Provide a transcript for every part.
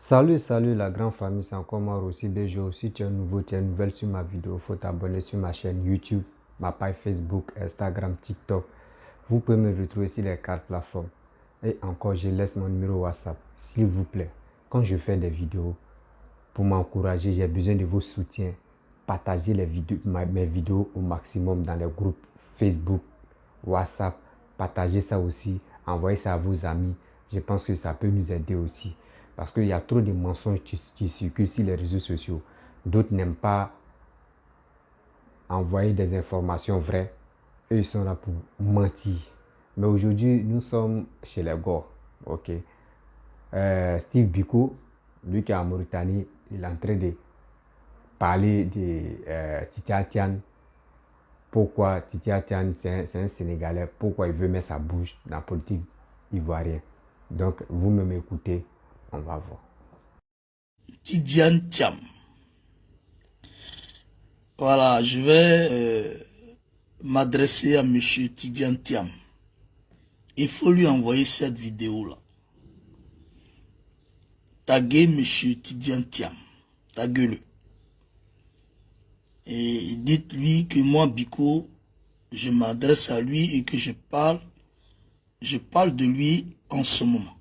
Salut la grande famille, c'est encore moi aussi Béjo. Si tu es nouveau, tu es nouvelle sur ma vidéo, faut t'abonner sur ma chaîne YouTube, ma page Facebook, Instagram, TikTok. Vous pouvez me retrouver sur les 4 plateformes. Et encore, je laisse mon numéro WhatsApp, s'il vous plaît. Quand je fais des vidéos, pour m'encourager, j'ai besoin de vos soutiens. Partagez mes vidéos au maximum dans les groupes Facebook, WhatsApp. Partagez ça aussi, envoyez ça à vos amis. Je pense que ça peut nous aider aussi. Parce qu'il y a trop de mensonges qui circulent sur les réseaux sociaux. D'autres n'aiment pas envoyer des informations vraies. Eux, ils sont là pour mentir. Mais aujourd'hui, nous sommes chez les Gors. Ok. Steve Biko, lui qui est en Mauritanie, il est en train de parler de Titi Atian. Pourquoi Titi Atian, c'est un Sénégalais, pourquoi il veut mettre sa bouche dans la politique ivoirienne. Donc, vous me m'écoutez, on va voir. Tidiane Thiam. Voilà, je vais m'adresser à monsieur Tidiane Thiam. Il faut lui envoyer cette vidéo-là. Taguez monsieur Tidiane Thiam. Taguez-le. Et dites-lui que moi, Biko, je m'adresse à lui et que je parle de lui en ce moment.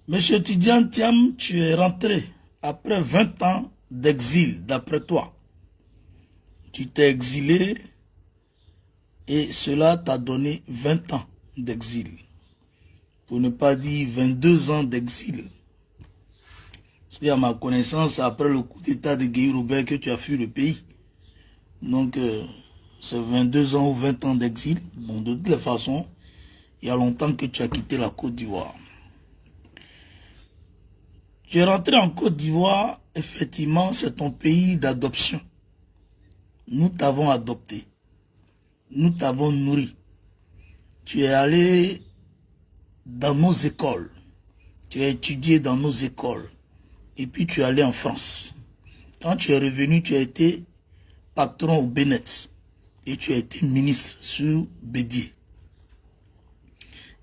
Monsieur Tidiane Thiam, tu es rentré après 20 ans d'exil, d'après toi. Tu t'es exilé et cela t'a donné 20 ans d'exil. Pour ne pas dire 22 ans d'exil. C'est à ma connaissance, après le coup d'état de Guy Robert que tu as fui le pays. Donc, c'est 22 ans ou 20 ans d'exil. Bon, de toutes les façons, il y a longtemps que tu as quitté la Côte d'Ivoire. Tu es rentré en Côte d'Ivoire, effectivement, c'est ton pays d'adoption. Nous t'avons adopté. Nous t'avons nourri. Tu es allé dans nos écoles. Tu as étudié dans nos écoles. Et puis tu es allé en France. Quand tu es revenu, tu as été patron au Bénet. Et tu as été ministre sous Bédier.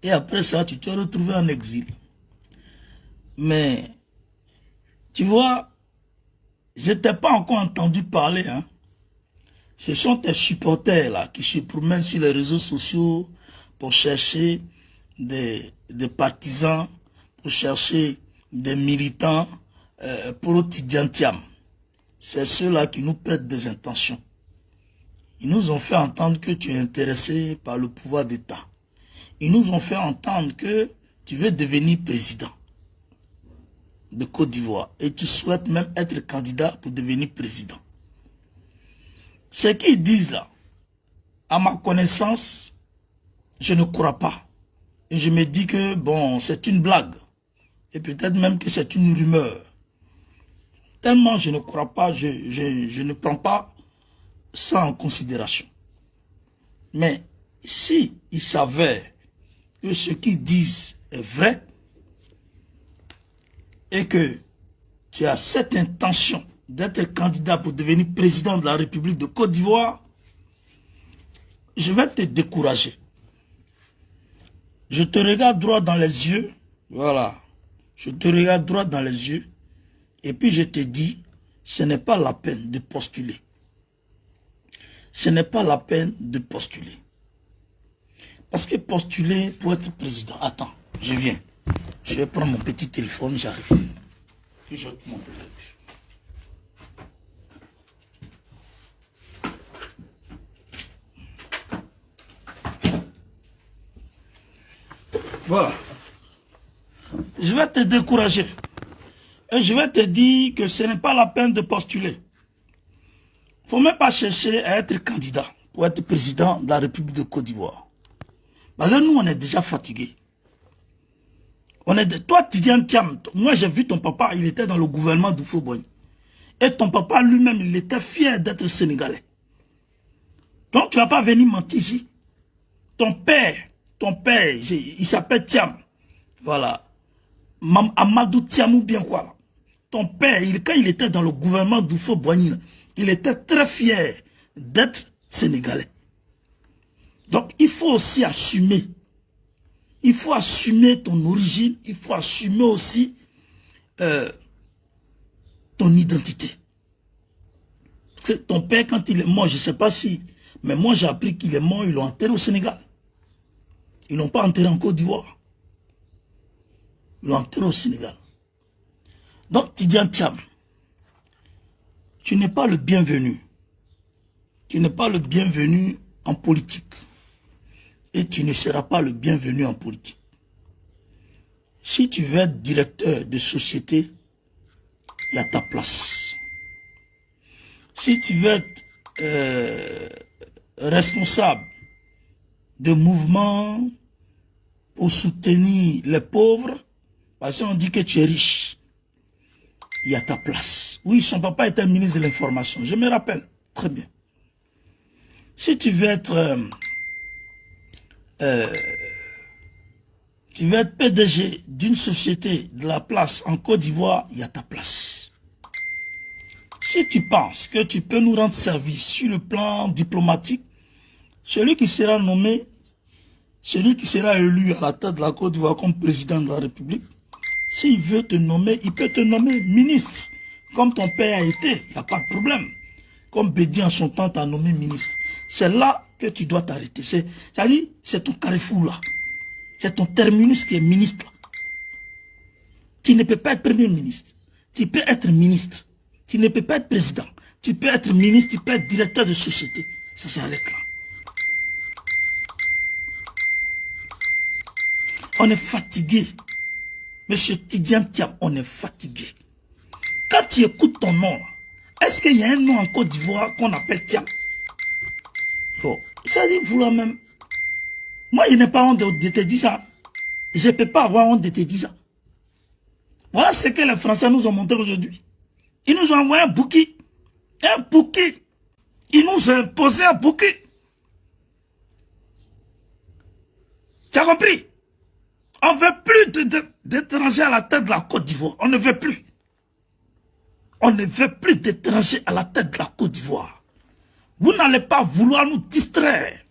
Et après ça, tu t'es retrouvé en exil. Mais, tu vois, je t'ai pas encore entendu parler. Hein. Ce sont tes supporters là qui se promènent sur les réseaux sociaux pour chercher des partisans, pour chercher des militants pour Tidiane Thiam. C'est ceux-là qui nous prêtent des intentions. Ils nous ont fait entendre que tu es intéressé par le pouvoir d'État. Ils nous ont fait entendre que tu veux devenir président de Côte d'Ivoire et tu souhaites même être candidat pour devenir président. Ce qu'ils disent là, à ma connaissance, je ne crois pas. Et je me dis que bon, c'est une blague. Et peut-être même que c'est une rumeur. Tellement je ne crois pas, je ne prends pas ça en considération. Mais si il s'avère que ce qu'ils disent est vrai et que tu as cette intention d'être candidat pour devenir président de la République de Côte d'Ivoire, je vais te décourager. Je te regarde droit dans les yeux, voilà, je te regarde droit dans les yeux, et puis je te dis, ce n'est pas la peine de postuler. Ce n'est pas la peine de postuler. Parce que postuler pour être président, attends, je viens. Je vais prendre mon petit téléphone, j'arrive. Puis je te montre quelque chose. Voilà. Je vais te décourager. Et je vais te dire que ce n'est pas la peine de postuler. Il ne faut même pas chercher à être candidat pour être président de la République de Côte d'Ivoire. Parce que nous, on est déjà fatigués. Toi, Tidiane Thiam, moi j'ai vu ton papa, il était dans le gouvernement d'Oufo-Boigny. Et ton papa lui-même, il était fier d'être sénégalais. Donc tu ne vas pas venir mentir ici. Ton père, il s'appelle Thiam. Voilà. Amadou Thiam ou bien quoi. Ton père, quand il était dans le gouvernement d'Oufo-Boigny, il était très fier d'être sénégalais. Donc il faut aussi assumer il faut assumer ton origine, il faut assumer aussi ton identité. Ton père, quand il est mort, je ne sais pas si, mais moi j'ai appris qu'il est mort, ils l'ont enterré au Sénégal. Ils ne l'ont pas enterré en Côte d'Ivoire. Ils l'ont enterré au Sénégal. Donc, Tidiane Thiam, tu n'es pas le bienvenu. Tu n'es pas le bienvenu en politique. Et tu ne seras pas le bienvenu en politique. Si tu veux être directeur de société, il y a ta place. Si tu veux être responsable de mouvements pour soutenir les pauvres, parce qu'on dit que tu es riche, il y a ta place. Oui, son papa était ministre de l'information, je me rappelle très bien. Si tu veux être PDG d'une société de la place en Côte d'Ivoire, il y a ta place. Si tu penses que tu peux nous rendre service sur le plan diplomatique, celui qui sera nommé, celui qui sera élu à la tête de la Côte d'Ivoire comme président de la République, s'il veut te nommer, il peut te nommer ministre, comme ton père a été, il n'y a pas de problème. Comme Bédi en son temps t'a nommé ministre. C'est là que tu dois t'arrêter. C'est-à-dire, c'est ton carrefour là. C'est ton terminus qui est ministre là. Tu ne peux pas être premier ministre. Tu peux être ministre. Tu ne peux pas être président. Tu peux être ministre, tu peux être directeur de société. Ça s'arrête là. On est fatigué. Monsieur Tidiane Thiam, on est fatigué. Quand tu écoutes ton nom là, est-ce qu'il y a un nom en Côte d'Ivoire qu'on appelle Thiam? Bon, ça dit vouloir même. Moi, il n'est pas honte de te dire ça. Je ne peux pas avoir honte de te dire ça. Voilà ce que les Français nous ont montré aujourd'hui. Ils nous ont envoyé un bouquet. Un bouquet. Ils nous ont imposé un bouquet. Tu as compris? On ne veut plus d'étrangers à la tête de la Côte d'Ivoire. On ne veut plus. On ne veut plus d'étrangers à la tête de la Côte d'Ivoire. Vous n'allez pas vouloir nous distraire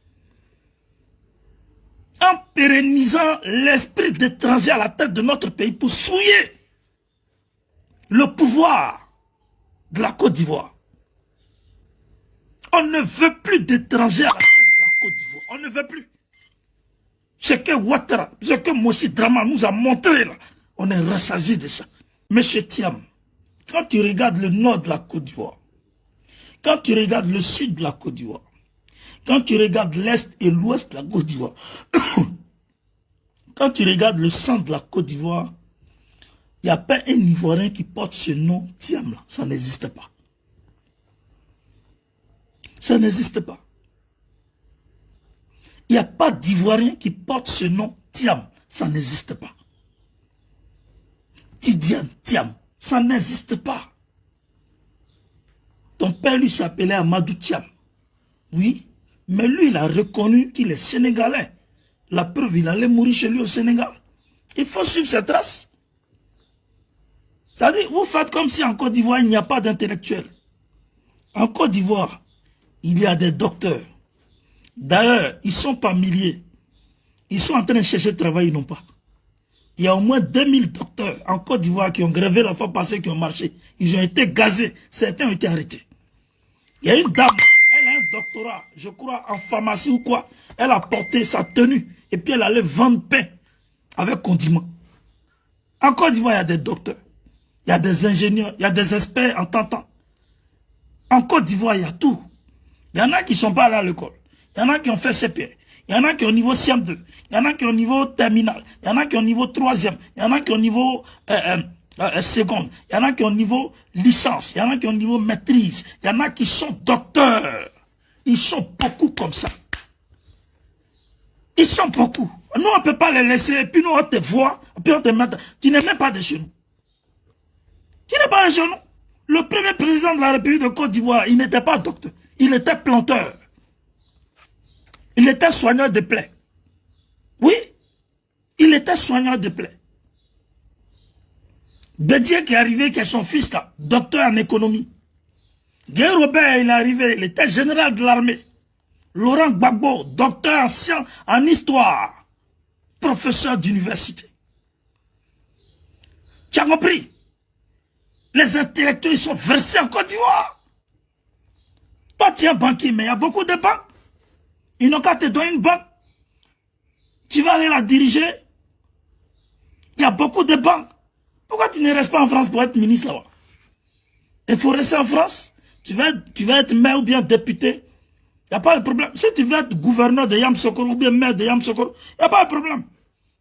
en pérennisant l'esprit d'étranger à la tête de notre pays pour souiller le pouvoir de la Côte d'Ivoire. On ne veut plus d'étrangers à la tête de la Côte d'Ivoire. On ne veut plus. Ce que Ouattara, ce que Mossi Drama nous a montré là, on est rassasié de ça. Monsieur Thiam, quand tu regardes le nord de la Côte d'Ivoire, quand tu regardes le sud de la Côte d'Ivoire, quand tu regardes l'est et l'ouest de la Côte d'Ivoire, quand tu regardes le centre de la Côte d'Ivoire, il n'y a pas un Ivoirien qui porte ce nom Thiam là. Ça n'existe pas. Ça n'existe pas. Il n'y a pas d'Ivoirien qui porte ce nom Thiam. Ça n'existe pas. Tidiane Thiam. Ça n'existe pas. Ton père, lui, s'appelait Amadou Thiam. Oui, mais lui, il a reconnu qu'il est sénégalais. La preuve, il allait mourir chez lui au Sénégal. Il faut suivre ses traces. C'est-à-dire, vous faites comme si en Côte d'Ivoire, il n'y a pas d'intellectuels. En Côte d'Ivoire, il y a des docteurs. D'ailleurs, ils ne sont pas milliers. Ils sont en train de chercher travail, ils n'ont pas. Il y a au moins 2000 docteurs en Côte d'Ivoire qui ont grévé la fois passée, qui ont marché. Ils ont été gazés. Certains ont été arrêtés. Il y a une dame, elle a un doctorat, je crois, en pharmacie ou quoi. Elle a porté sa tenue et puis elle allait vendre pain avec condiment. En Côte d'Ivoire, il y a des docteurs, il y a des ingénieurs, il y a des experts en tentant. En Côte d'Ivoire, il y a tout. Il y en a qui ne sont pas allés à l'école. Il y en a qui ont fait CP. Il y en a qui ont niveau CM2. Il y en a qui ont niveau terminal. Il y en a qui ont niveau 3e. Il y en a qui ont niveau seconde. Il y en a qui ont niveau licence. Il y en a qui ont niveau maîtrise. Il y en a qui sont docteurs. Ils sont beaucoup comme ça. Ils sont beaucoup. Nous, on ne peut pas les laisser. Et puis nous, on te voit. Et puis on te met. Tu n'es même pas de chez nous. Tu n'es pas de chez nous. Le premier président de la République de Côte d'Ivoire, il n'était pas docteur. Il était planteur. Il était soigneur de plaies. Oui, il était soigneur de plaies. Bédié qui est arrivé, qui est son fils là, docteur en économie. Guy Robert, il est arrivé, il était général de l'armée. Laurent Gbagbo, docteur en sciences, en histoire. professeurs d'université. Tu as compris? Les intellectuels sont versés en Côte d'Ivoire. Toi, tu es banquier, mais il y a beaucoup de banques. Ils n'ont qu'à te donner une banque. Tu vas aller la diriger. Il y a beaucoup de banques. Pourquoi tu ne restes pas en France pour être ministre là-bas? Il faut rester en France. Tu vas être maire ou bien député. Il n'y a pas de problème. Si tu veux être gouverneur de Yamoussoukro ou bien maire de Yamoussoukro, il n'y a pas de problème.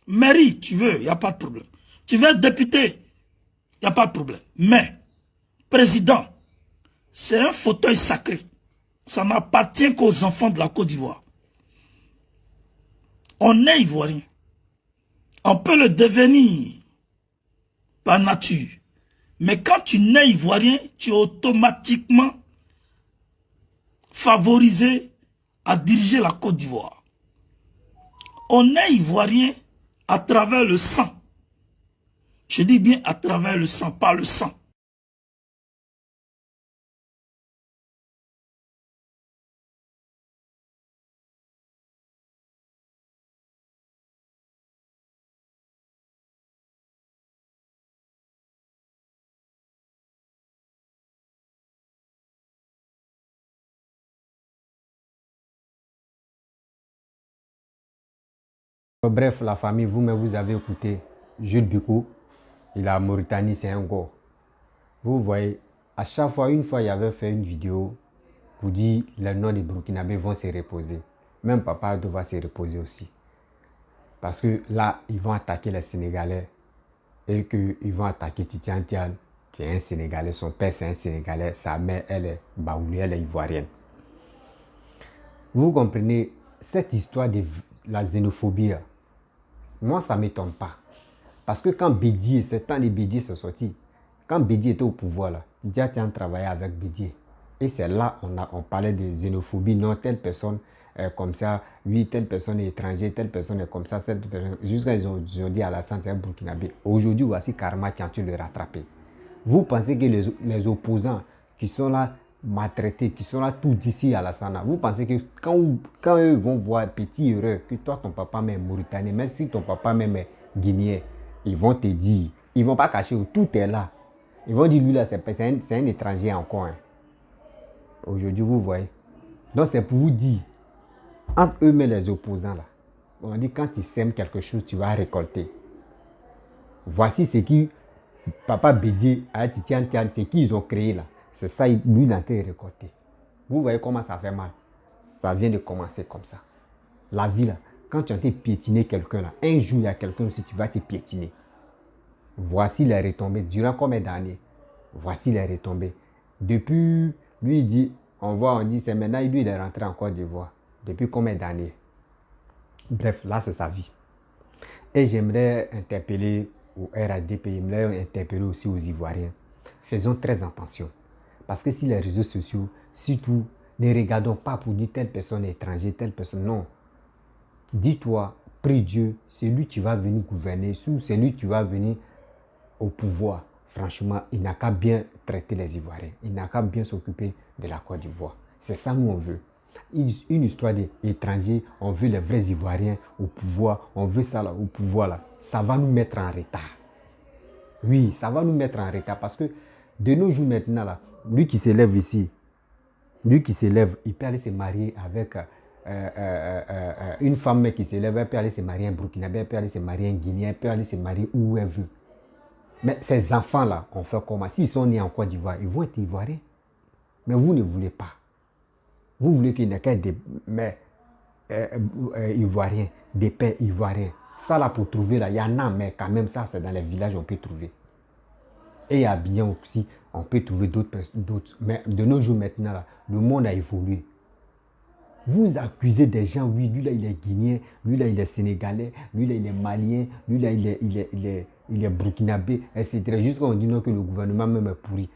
Mairie, tu veux, il n'y a pas de problème. Tu veux être député, il n'y a pas de problème. Mais, président, c'est un fauteuil sacré. Ça n'appartient qu'aux enfants de la Côte d'Ivoire. On est ivoirien. On peut le devenir par nature. Mais quand tu nais ivoirien, tu es automatiquement favorisé à diriger la Côte d'Ivoire. On est ivoirien à travers le sang. Je dis bien à travers le sang, pas le sang. Bref, la famille, vous-même, vous avez écouté Jules Biko. Il est à Mauritanie, c'est un gars. Vous voyez, à chaque fois, une fois, il avait fait une vidéo pour dire les noms des Burkinabés vont se reposer. Même Papa Ado va se reposer aussi. Parce que là, ils vont attaquer les Sénégalais et qu'ils vont attaquer Titi Antian, qui est un Sénégalais. Son père, c'est un Sénégalais. Sa mère, elle est baoulée, elle est ivoirienne. Vous comprenez, cette histoire de la xénophobie, moi, ça ne m'étonne pas. Parce que quand Bédié, c'est temps de Bédié sont sortis, quand Bédié était au pouvoir, là, Titi Antian travaillait avec Bédié. Et c'est là on parlait de xénophobie. Non, telle personne est comme ça, oui, telle personne est étrangère, telle personne est comme ça, jusqu'à ils ont dit à la santé burkinabé. Aujourd'hui, voici Karma qui a tué le rattraper. Vous pensez que les opposants qui sont là maltraités, qui sont là tout d'ici à la Sana, vous pensez que quand eux vont voir petit heureux, que toi, ton papa même est mauritanien, même si ton papa même est guinéen, ils vont te dire, ils ne vont pas cacher où tout est là. Ils vont dire, lui là, c'est un étranger encore. Hein. Aujourd'hui, vous voyez. Donc, c'est pour vous dire, entre eux-mêmes les opposants, là, on dit quand tu sèmes quelque chose, tu vas récolter. Voici ce qui, Papa Bédié, Titi Antian, ce qu'ils ont créé là. C'est ça, lui, il a été récolté. Vous voyez comment ça fait mal. Ça vient de commencer comme ça. La vie là, quand tu as été piétiner quelqu'un là, un jour, il y a quelqu'un aussi, tu vas te piétiner. Voici les retombées. Durant combien d'années? Voici les retombées. Depuis, lui, il dit, on dit, c'est maintenant, lui, il est rentré en Côte d'Ivoire. Depuis combien d'années? Bref, là, c'est sa vie. Et j'aimerais interpeller au RADP, j'aimerais interpeller aussi aux Ivoiriens. Faisons très attention. Parce que si les réseaux sociaux, surtout, ne regardons pas pour dire telle personne est étrangère, telle personne, non. Dis-toi, prie Dieu, c'est lui qui va venir gouverner, c'est lui qui va venir au pouvoir. Franchement, il n'a qu'à bien traiter les Ivoiriens. Il n'a qu'à bien s'occuper de la Côte d'Ivoire. C'est ça nous on veut. Une histoire d'étrangers, on veut les vrais Ivoiriens au pouvoir, on veut ça là, au pouvoir là. Ça va nous mettre en retard. Oui, ça va nous mettre en retard parce que de nos jours maintenant là, lui qui s'élève ici, lui qui s'élève, il peut aller se marier avec une femme qui s'élève, elle peut aller se marier en Burkinabé, elle peut aller se marier en Guinée, elle peut aller se marier où elle veut. Mais ces enfants-là, on fait comment? S'ils sont nés en Côte d'Ivoire, ils vont être ivoiriens. Mais vous ne voulez pas. Vous voulez qu'il n'y ait qu'un des ivoiriens, des pères ivoiriens. Ça là pour trouver là, il y en a, mais quand même ça, c'est dans les villages on peut trouver. Et à Abidjan aussi, on peut trouver d'autres. Mais de nos jours maintenant, là, le monde a évolué. Vous accusez des gens, oui, lui là il est guinéen, lui là il est sénégalais, lui là il est malien, lui là il est burkinabé, etc. Jusqu'à on dit non que le gouvernement même est pourri.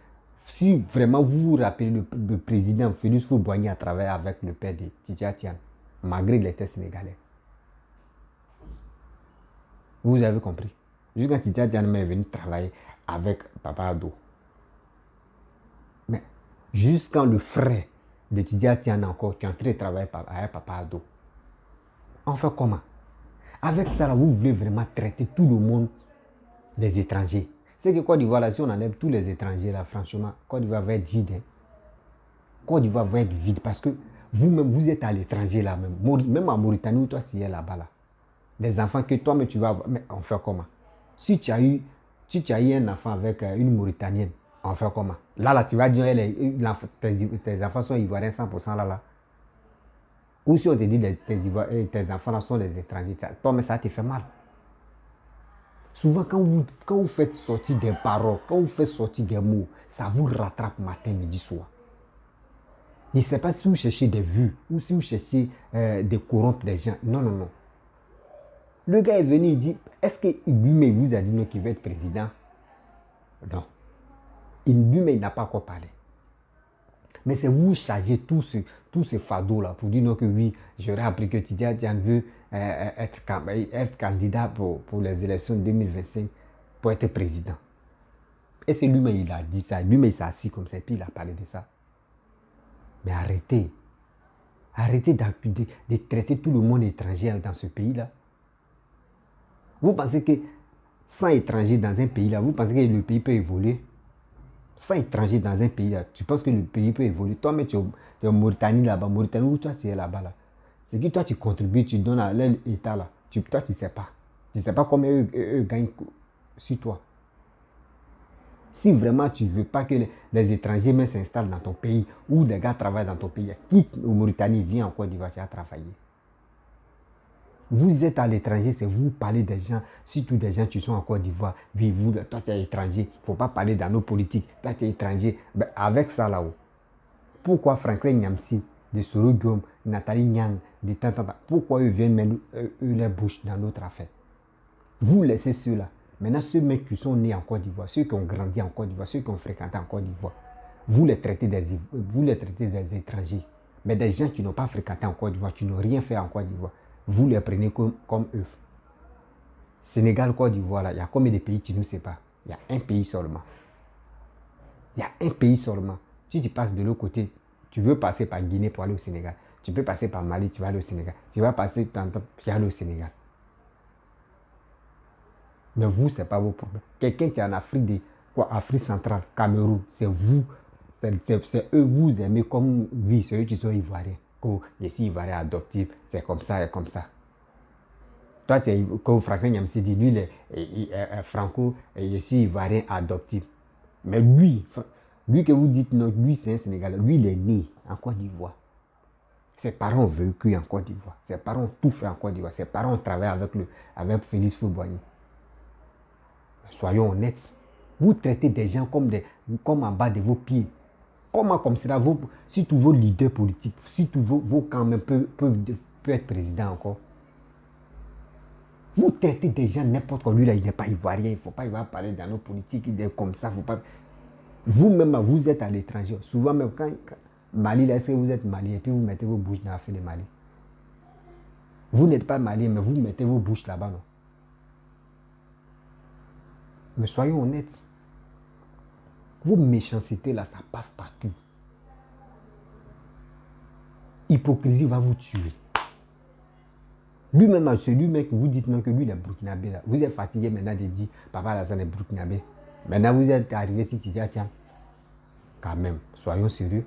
Si vraiment vous vous rappelez le président Félix Houphouët-Boigny a travaillé avec le père de Titi Antian, malgré qu'il était sénégalais. Vous avez compris. Jusqu'à Titi Antian est venu travailler avec Papa Ado. Mais jusqu'à le frère de Titi Antian encore qui est en train de travailler avec Papa Ado. On fait comment? Avec ça, là, vous voulez vraiment traiter tout le monde des étrangers. C'est que Côte d'Ivoire, là, si on enlève tous les étrangers, là, franchement, Côte d'Ivoire va être vide. Hein. Côte d'Ivoire va être vide parce que vous-même, vous êtes à l'étranger là même. Même en Mauritanie où toi tu es là-bas là. Des enfants que toi-même tu vas avoir. Mais on fait comment? Si tu as eu un enfant avec une Mauritanienne, on fait comment? Là, tu vas dire tes enfants sont ivoiriens 100% là. Ou si on te dit tes enfants là sont des étrangers, toi, mais ça te fait mal. Souvent, quand vous faites sortir des paroles, quand vous faites sortir des mots, ça vous rattrape matin, midi, soir. Je ne sais pas si vous cherchez des vues ou si vous cherchez de corrompre des gens. Non, non, non. Le gars est venu, il dit, est-ce que lui-même vous a dit non qu'il veut être président? Non. Lui-même, il n'a pas encore parlé. Mais c'est vous chargez tout ce fardeau-là pour dire non que oui, j'aurais appris que Tidjara Tidiane veut être candidat pour les élections de 2025 pour être président. Et c'est lui-même, il a dit ça. Lui-même, il s'est assis comme ça et puis il a parlé de ça. Mais arrêtez. Arrêtez de traiter tout le monde étranger dans ce pays-là. Vous pensez que sans étrangers dans un pays-là, vous pensez que le pays peut évoluer? Sans étrangers dans un pays-là, tu penses que le pays peut évoluer? Toi, mais tu es en Mauritanie là-bas. Mauritanie où toi tu es là-bas là. C'est que toi tu contribues, tu donnes à l'État là. Toi tu ne sais pas. Tu ne sais pas combien eux gagnent sur toi. Si vraiment tu ne veux pas que les étrangers même s'installent dans ton pays ou les gars travaillent dans ton pays, quitte au Mauritanie, viens en Côte d'Ivoire, tu as travaillé. Vous êtes à l'étranger, c'est vous parlez des gens, surtout des gens qui sont en Côte d'Ivoire. Oui, toi tu es étranger, il ne faut pas parler dans nos politiques, toi tu es étranger. Ben, avec ça là-haut, pourquoi Franklin Nyamsi, de Soro Guillaume, Nathalie Nyang, de Tantanta, pourquoi eux viennent mettre les bouches dans notre affaire? Vous laissez ceux-là. Maintenant, ceux mecs qui sont nés en Côte d'Ivoire, ceux qui ont grandi en Côte d'Ivoire, ceux qui ont fréquenté en Côte d'Ivoire, vous les traitez des étrangers. Mais des gens qui n'ont pas fréquenté en Côte d'Ivoire, qui n'ont rien fait en Côte d'Ivoire, vous les prenez comme eux. Sénégal, Côte d'Ivoire, là, il y a combien de pays qui nous séparent? Il y a un pays seulement. Il y a un pays seulement. Si tu passes de l'autre côté, tu veux passer par Guinée pour aller au Sénégal. Tu peux passer par Mali, tu vas aller au Sénégal. Tu vas passer tu vas aller au Sénégal. Mais vous, ce n'est pas vos problèmes. Quelqu'un qui est en Afrique centrale, Cameroun, c'est vous. C'est eux, vous aimez comme oui, c'est eux qui sont ivoiriens. Je suis ivoirien adoptif, c'est comme ça et comme ça. Toi, tu es comme Franklin Nyamsi dit, lui, Franco, je suis ivoirien adoptif. Mais lui que vous dites non, lui c'est un Sénégalais, lui il est né en Côte d'Ivoire. Ses parents ont vécu en Côte d'Ivoire. Ses parents ont tout fait en Côte d'Ivoire. Ses parents ont travaillé avec Félix Houphouët-Boigny. Soyons honnêtes. Vous traitez des gens comme en bas de vos pieds. Comment comme cela, si tous vos leaders politiques, si tous vos camps même peuvent être présidents encore. Vous traitez des gens n'importe quoi. Lui là, il n'est pas ivoirien. Il ne faut pas parler dans nos politiques. Il est comme ça. Faut pas... Vous-même, vous êtes à l'étranger. Souvent même quand Mali, là, est-ce que vous êtes malien et puis vous mettez vos bouches dans l'affaire de Mali? Vous n'êtes pas malien, mais vous mettez vos bouches là-bas, non? Mais soyons honnêtes. Vos méchancetés là, ça passe partout. Hypocrisie va vous tuer. Lui-même, c'est lui-même que vous dites non que lui il est burkinabé là. Vous êtes fatigué maintenant de dire Papa Alassane est burkinabé. Maintenant vous êtes arrivé si tu dis tiens. Quand même, soyons sérieux.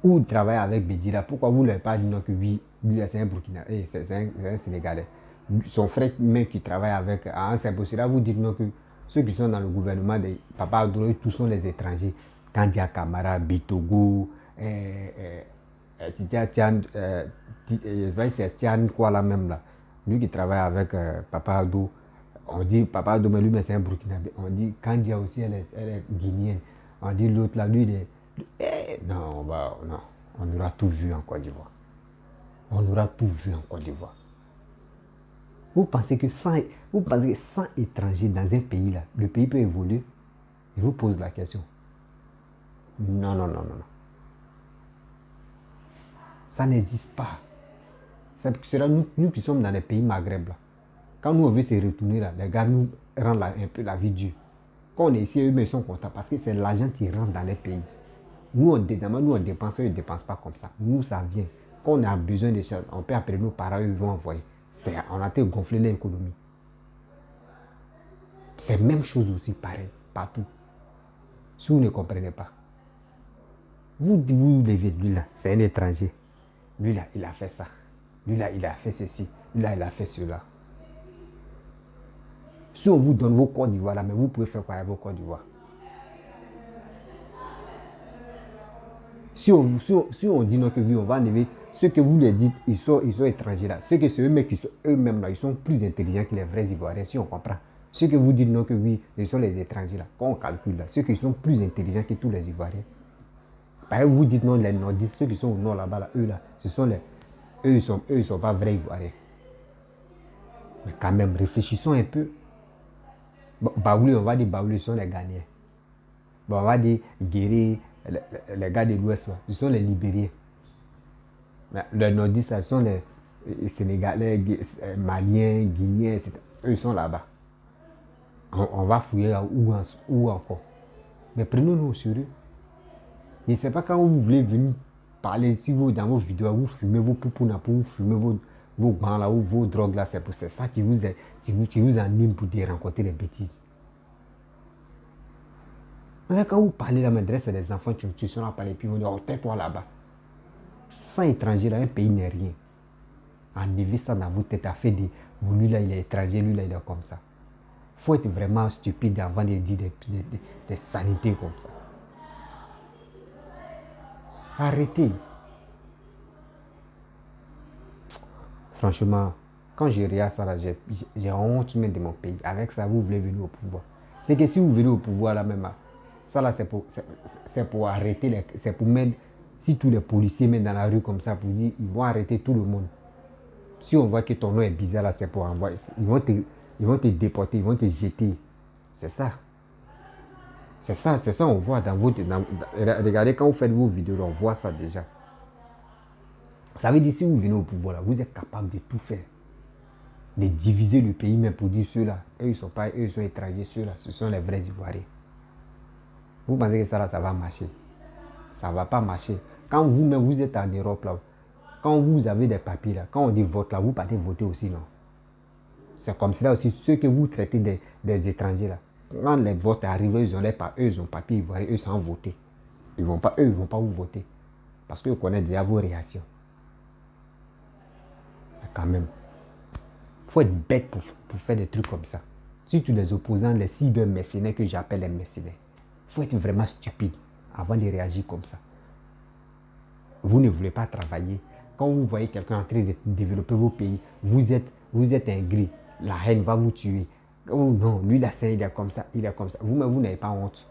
Ou travailler avec Bédira. Pourquoi vous ne l'avez pas dit non que lui c'est un burkinabé, c'est un Sénégalais. Son frère même qui travaille avec Ansebosira, vous dites non que ceux qui sont dans le gouvernement de Papa Abdoulaye, tous sont les étrangers. Kandia Kamara, Bitogo, c'est Tian quoi là même là. Lui qui travaille avec Papa Abdou, on dit Papa Abdou, mais lui mais c'est un Burkinabé. On dit Kandia aussi, elle est guinéenne. On dit l'autre là, lui il est... non, non, on aura tout vu en Côte d'Ivoire. On aura tout vu en Côte d'Ivoire. Vous pensez que sans étrangers dans un pays là, le pays peut évoluer? Je vous pose la question. Non, non, non, non, non. Ça n'existe pas. C'est là, nous qui sommes dans les pays Maghreb là. Quand nous on veut se retourner là, les gars nous rendent un peu la vie dure. Quand on est ici, eux ils sont contents parce que c'est l'argent qui rentre dans les pays. Nous on dépense, eux ils ne dépensent pas comme ça. Nous ça vient. Quand on a besoin de choses, on peut appeler nos parents, eux ils vont envoyer. On a été gonflé l'économie. C'est la même chose aussi, pareil, partout. Si vous ne comprenez pas, vous levez, lui là, c'est un étranger. Lui là, il a fait ça. Lui là, il a fait ceci. Lui là, il a fait cela. Si on vous donne vos Côtes d'Ivoire là, mais vous pouvez faire quoi avec vos Côtes d'Ivoire? Si on dit non que oui, on va enlever ceux que vous les dites, ils sont étrangers là. Ceux que c'est eux-mêmes qui sont eux-mêmes là, ils sont plus intelligents que les vrais Ivoiriens, si on comprend. Ceux que vous dites non que oui, ils sont les étrangers là. Quand on calcule là, ceux qui sont plus intelligents que tous les Ivoiriens. Par exemple, vous dites non, les nordistes, ceux qui sont au nord là-bas, là, eux là, ce sont les. Eux, ils sont pas vrais Ivoiriens. Mais quand même, réfléchissons un peu. Baoulé, on va dire Baoulé, ce sont les Ghanéens. Bon, on va dire Guéré, les gars de l'Ouest, ce sont les Libériens. Les nordistes, ce sont les Sénégalais, Maliens, Guinéens, etc. Eux, ils sont là-bas. On va fouiller là où encore. Mais prenons-nous au sérieux. Je ne sais pas quand vous voulez venir parler, si vous, dans vos vidéos, vous fumez vos poupounas, vous fumez vos gants là, ou vos drogues là, c'est ça qui vous anime pour rencontrer des bêtises. Mais quand vous parlez là, m'adresse à des enfants, tu sont là parler, puis vous dites, oh, tais-toi là-bas. Sans étranger, là, un pays n'est rien. Enlevez ça dans votre tête, à fait des, bon, lui là, il est étranger, lui là, il est comme ça. Il faut être vraiment stupide avant de dire des sanités comme ça. Arrêtez. Franchement, quand je regarde ça, j'ai honte même de mon pays. Avec ça, vous voulez venir au pouvoir. C'est que si vous venez au pouvoir là même, ça là, c'est pour arrêter, c'est pour mettre, si tous les policiers mettent dans la rue comme ça, pour dire, ils vont arrêter tout le monde. Si on voit que ton nom est bizarre là, c'est pour envoyer, ils vont te déporter, ils vont te jeter. C'est ça. C'est ça, on voit dans votre... regardez, quand vous faites vos vidéos, on voit ça déjà. Ça veut dire, si vous venez au pouvoir, là, vous êtes capable de tout faire. De diviser le pays, même pour dire ceux-là, eux, ils sont pas, eux, ils sont étrangers, ceux-là, ce sont les vrais Ivoiriens. Vous pensez que ça, là, ça va marcher? Ça ne va pas marcher. Quand vous-même, vous êtes en Europe, là, quand vous avez des papiers, là, quand on dit vote, là, vous partez voter aussi, non? C'est comme cela aussi, ceux que vous traitez des étrangers, là. Quand les votes arrivent, ils ont papier ivoirien, eux sans voter. Eux, ils vont pas vous voter. Parce qu'ils connaissent déjà vos réactions. Mais quand même, il faut être bête pour faire des trucs comme ça. Surtout les opposants, les cyber-mercenaires que j'appelle les mercenaires. Il faut être vraiment stupide avant de réagir comme ça. Vous ne voulez pas travailler. Quand vous voyez quelqu'un en train de développer vos pays, vous êtes un gris. La haine va vous tuer. Oh non, lui là, il est comme ça, il est comme ça. Vous-même, vous n'avez pas honte.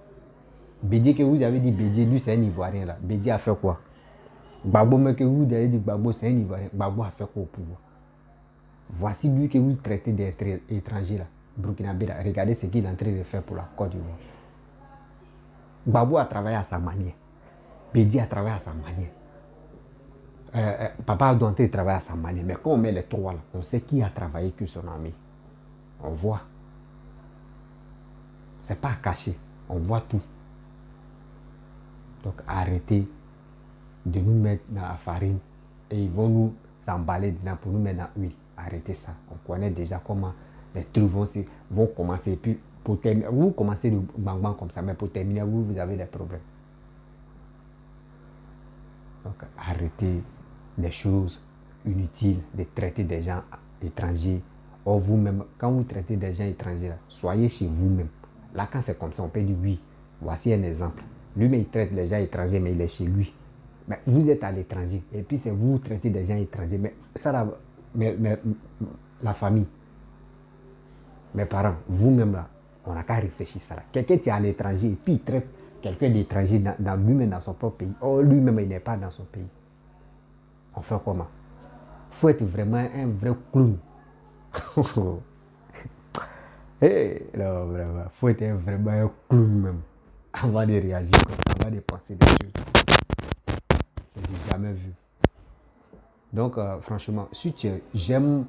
Bédié que vous avez dit Bédié, lui c'est un Ivoirien là. Bédié a fait quoi? Gbagbo, mais que vous avez dit Gbagbo, c'est un Ivoirien. Gbagbo a fait quoi au pouvoir? Voici lui que vous traitez d'être étranger là. Burkinabé là. Regardez ce qu'il est en train de faire pour la Côte d'Ivoire. Gbagbo a travaillé à sa manière. Bédié a travaillé à sa manière. Papa doit travailler à sa manière. Mais quand on met les trois là, on sait qui a travaillé que son ami. On voit. C'est pas caché. On voit tout. Donc arrêtez de nous mettre dans la farine et ils vont nous emballer dedans pour nous mettre dans l'huile. Arrêtez ça. On connaît déjà comment les trucs vont commencer. Et puis pour terminer, vous commencez le bang comme ça, mais pour terminer, vous avez des problèmes. Donc arrêtez les choses inutiles de traiter des gens étrangers. Or vous-même, quand vous traitez des gens étrangers, là, soyez chez vous-même. Là, quand c'est comme ça, on peut dire oui. Voici un exemple. Lui-même, il traite les gens étrangers, mais il est chez lui. Mais vous êtes à l'étranger. Et puis, c'est vous traitez des gens étrangers. Mais ça, là, la famille, mes parents, vous-même, là, on n'a qu'à réfléchir ça. Là. Quelqu'un qui est à l'étranger, et puis il traite quelqu'un d'étranger dans lui-même, dans son propre pays. Or, lui-même, il n'est pas dans son pays. On fait comment? Il faut être vraiment un vrai clown. Hey, non, vraiment, il faut être vraiment un clown même avant de réagir, avant de penser des choses. C'est jamais vu. Donc, franchement, si j'aime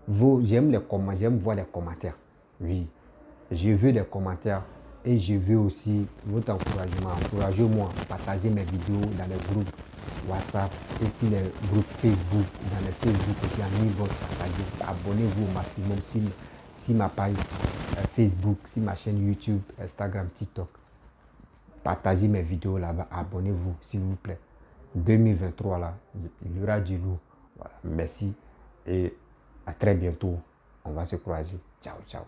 voir les commentaires. Oui, je veux des commentaires et je veux aussi votre encouragement. Encouragez-moi, partagez mes vidéos dans les groupes WhatsApp et sur les groupes Facebook. Dans les Facebook aussi, en inbox, partagez. Abonnez-vous au maximum sur ma page Facebook, sur ma chaîne YouTube, Instagram, TikTok. Partagez mes vidéos là-bas. Abonnez-vous, s'il vous plaît. 2023, là, il y aura du lourd. Voilà. Merci et à très bientôt. On va se croiser. Ciao, ciao.